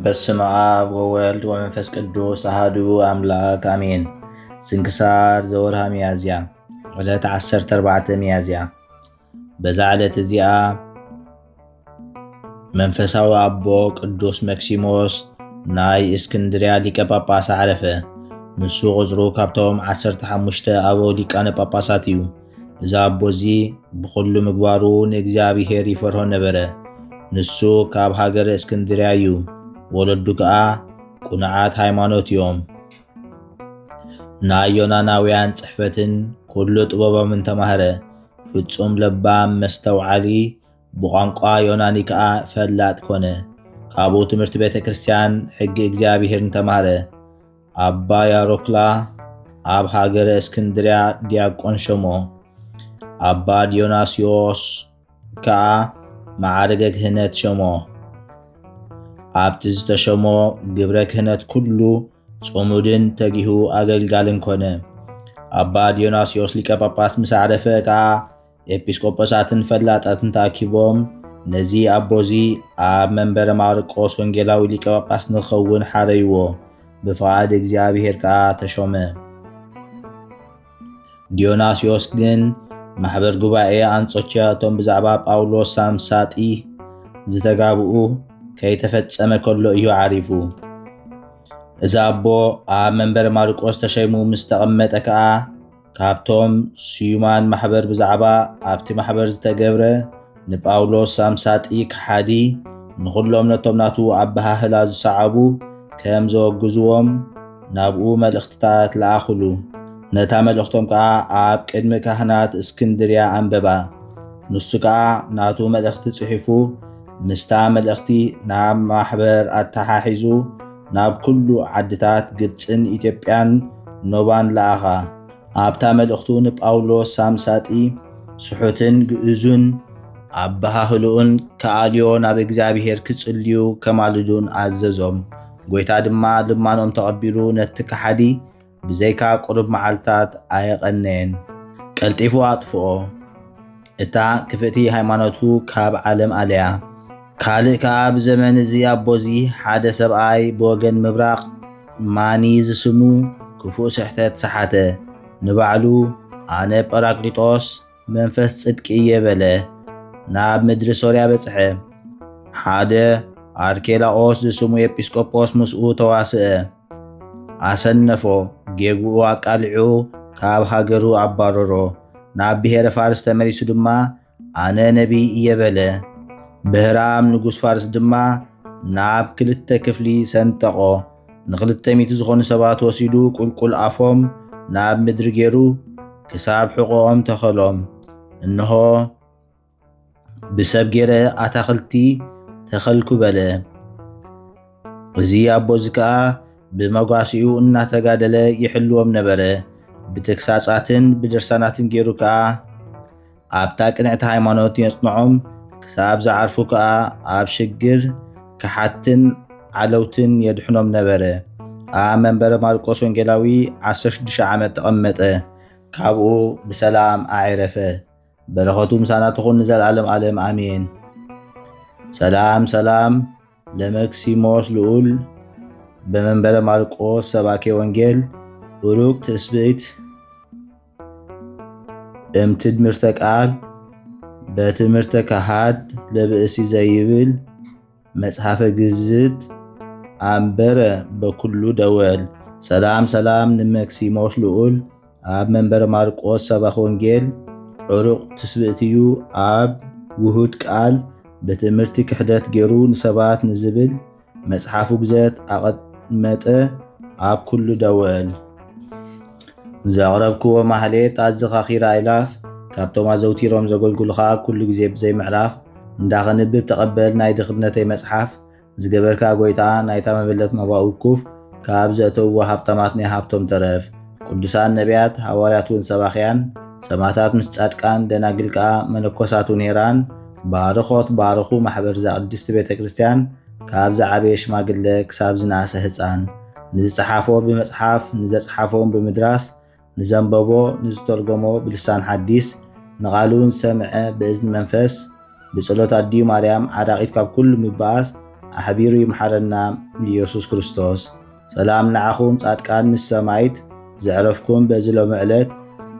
በስመ አብ ወወልድ ወመንፈስ ቅዱስ አሐዱ አምላክ አሜን። ስንክሳር ዘወርሃ ሚያዝያ ዕለት 14 ሚያዝያ። በዛ ዕለት እዚኣ መንፈሳዊ አቦ ቅዱስ መክሲሞስ ናይ እስክንድርያ ሊቀ ጳጳስ ዓረፈ። ንሱ ቁፅሩ ካብቶም 15 አበው ሊቃነ ጳጳሳት እዩ። እዚ አቦ እዚ ብኩሉ ምግባሩ ንእግዚአብሔር ይፈርሆ ነበረ። ንሱ ካብ ሃገረ እስክንድርያ እዩ። ወለዱ ከዓ ቁኑዓት ሃይማኖት እዮም። ናይ ዮናናውያን ጽሕፈትን ኩሉ ጥበቦምን ተማህረ። ፍጹም ለባም መስተውዓሊ ብቋንቋ ዮናኒ ከዓ ፈላጥ ኮነ። ካብኡ ትምህርቲ ቤተ ክርስቲያን ሕጊ እግዚአብሔርን ተማህረ። አባ ያሮክላ ኣብ ሃገረ እስክንድርያ ዲያቆን ሸሞ። አባ ዲዮናስዮስ ከዓ ማዕረገ ክህነት ሸሞ። ኣብቲ ዝተሸሞ ግብረ ክህነት ኩሉ ጽሙድን ተጊሁ ኣገልጋልን ኮነ። አባ ዲዮናስዮስ ሊቀ ጳጳስ ምስ ዓረፈ ከዓ ኤጲስቆጶሳትን ፈላጣትን ተኣኪቦም ነዚ ኣቦዚ ኣብ መንበረ ማርቆስ ወንጌላዊ ሊቀ ጳጳስ ንኽኸውን ሓረይዎ። ብፍቓድ እግዚአብሔር ከዓ ተሾመ። ዲዮናስዮስ ግን ማሕበር ጉባኤ አንጾኪያ እቶም ብዛዕባ ጳውሎስ ሳምሳጢ ዝተጋብኡ ከይተፈጸመ ከሎ እዩ ዓሪፉ። እዚ ኣቦ ኣብ መንበረ ማርቆስ ተሸይሙ ምስ ተቐመጠ ከዓ ካብቶም ስዩማን ማሕበር ብዛዕባ ኣብቲ ማሕበር ዝተገብረ ንጳውሎስ ሳምሳጢ ክሓዲ ንኹሎም ነቶም ናቱ ኣበሃህላ ዝሰዓቡ ከም ዘወግዝዎም ናብኡ መልእኽትታት ለኣኽሉ። ነታ መልእኽቶም ከዓ ኣብ ቅድሚ ካህናት እስክንድርያ ኣንበባ። ንሱ ከዓ ናቱ መልእኽቲ ጽሒፉ ምስታ መልእኽቲ ናብ ማሕበር ኣተሓሒዙ ናብ ኩሉ ዓድታት ግብፅን ኢትዮጵያን ኖባን ለኣኻ። ኣብታ መልእኽቱ ንጳውሎስ ሳምሳጢ ስሑትን ግእዙን ኣበሃህልኡን ከኣልዮ ናብ እግዚአብሔር ክጽልዩ ከማልዱን ኣዘዞም። ጎይታ ድማ ልማኖም ተቐቢሉ ነቲ ከሓዲ ብዘይካ ቁርብ መዓልታት ኣየቐነየን፣ ቀልጢፉ ኣጥፍኦ። እታ ክፍእቲ ሃይማኖቱ ካብ ዓለም ኣለያ። ካልእ ከዓ ብዘመን እዚ ኣቦዚ ሓደ ሰብኣይ ብወገን ምብራቕ ማኒ ዝስሙ ክፉእ ስሕተት ሰሓተ። ንባዕሉ ኣነ ጰራቅሊጦስ መንፈስ ጽድቂ እየ በለ። ናብ ምድሪ ሶርያ በጽሐ። ሓደ ኣርኬላኦስ ዝስሙ ኤጲስቆጶስ ምስኡ ተዋስአ። ኣሰነፎ። ጌጉኡ ኣቃሊዑ ካብ ሃገሩ ኣባረሮ። ናብ ብሔረ ፋርስ ተመሪሱ ድማ ኣነ ነቢይ እየ በለ። ብህራም ንጉስ ፋርስ ድማ ናብ 2 ክፍሊ ሰንጠቆ። ን200 ዝኾኑ ሰባት ወሲዱ ቁልቁል ኣፎም ናብ ምድሪ ገይሩ ክሳብ ሕቖኦም ተኸሎም። እንሆ ብሰብ ገይረ ኣታኽልቲ ተኸልኩ በለ። እዚ ኣቦዚ ከዓ ብመጓሲኡ እናተጋደለ ይሕልዎም ነበረ። ብተግሳጻትን ብድርሳናትን ገይሩ ከዓ ኣብታ ቅንዕቲ ሃይማኖት የጽንዖም። ክሳብ ዝዓርፉ ከዓ ኣብ ሽግር ክሓትን ዓለውትን የድሕኖም ነበረ። ኣብ መንበረ ማርቆስ ወንጌላዊ 16 ዓመት ተቐመጠ። ካብኡ ብሰላም ኣዕረፈ። በረኸቱ ምሳና ትኹን ንዘለዓለም ዓለም ኣሜን። ሰላም ለመክሲሞስ ልዑል በመንበረ ማርቆስ ሰባኬ ወንጌል ኡሩቅ ትስብእት እምትድምርተ ቃል በትምህርተ ካሃድ ለብእሲ ዘይብል መጽሐፈ ግዝት ኣንበረ በኩሉ ደወል። ሰላም ንመክሲሞስ ልዑል ኣብ መንበረ ማርቆስ ሰባኺ ወንጌል ዑሩቕ ትስብእትዩ ኣብ ውሁድ ቃል በትምህርቲ ክሕደት ገይሩ ንሰባት ንዝብል መጽሓፉ ግዘት ኣቐመጠ ኣብ ኩሉ ደወል። ዘቕረብክዎ ማህሌት ኣዘኻኺራ ኢላፍ ካብቶም ኣዘውቲሮም ዘገልግሉኻ ኩሉ ግዜ ብዘይ ምዕራፍ እንዳኸንብብ ተቐበል። ናይ ድኽነተይ መጽሓፍ ዝገበርካ ጎይታ ናይታ መበለት መባኡ ኩፍ ካብ ዘእተውዎ ሃብታማት ናይ ሃብቶም ተረፍ። ቅዱሳን ነቢያት ሃዋርያት እውን ሰባኽያን ሰማዕታት ምስ ጻድቃን ደናግል ከዓ መነኮሳት እውን ሄራን ባርኾት ባርኹ ማሕበር ቅድስቲ ቤተ ክርስቲያን ካብ ዝዓበየ ሽማግለ ክሳብ ዝነኣሰ ህፃን። ንዝፀሓፎ ብመጽሓፍ ንዘጽሓፎም ብምድራስ ንዘንበቦ ንዝተርጎሞ ብልሳን ሓዲስ ንቓሉን ሰምዐ ብእዝኒ መንፈስ ብጸሎት ኣድዩ ማርያም ዓዳቂት ካብ ኩሉ ምባኣስ أحبير يمحرنا يسوع كريستوس سلام نعخم صادقان مس سمايت زعرفكم بزلو معلت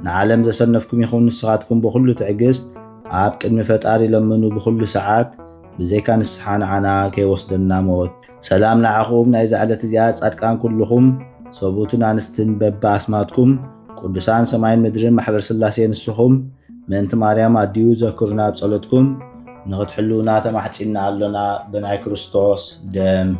نعلم زسنفكم يخون نسخاتكم بكل تعجز عاب قدم فطاري لمنو بكل ساعات بزيكا نسحان عنا كي وصدنا موت سلام نعخم ناي زعلت زياد صادقان كلكم صبوتنا نستن ببا اسماتكم قدسان سماين مدرن محبر سلاسي نسخم من مريم أديو ذكرنا بصلتكم نغتحلونا تمحتنا علنا بناي كريستوس دم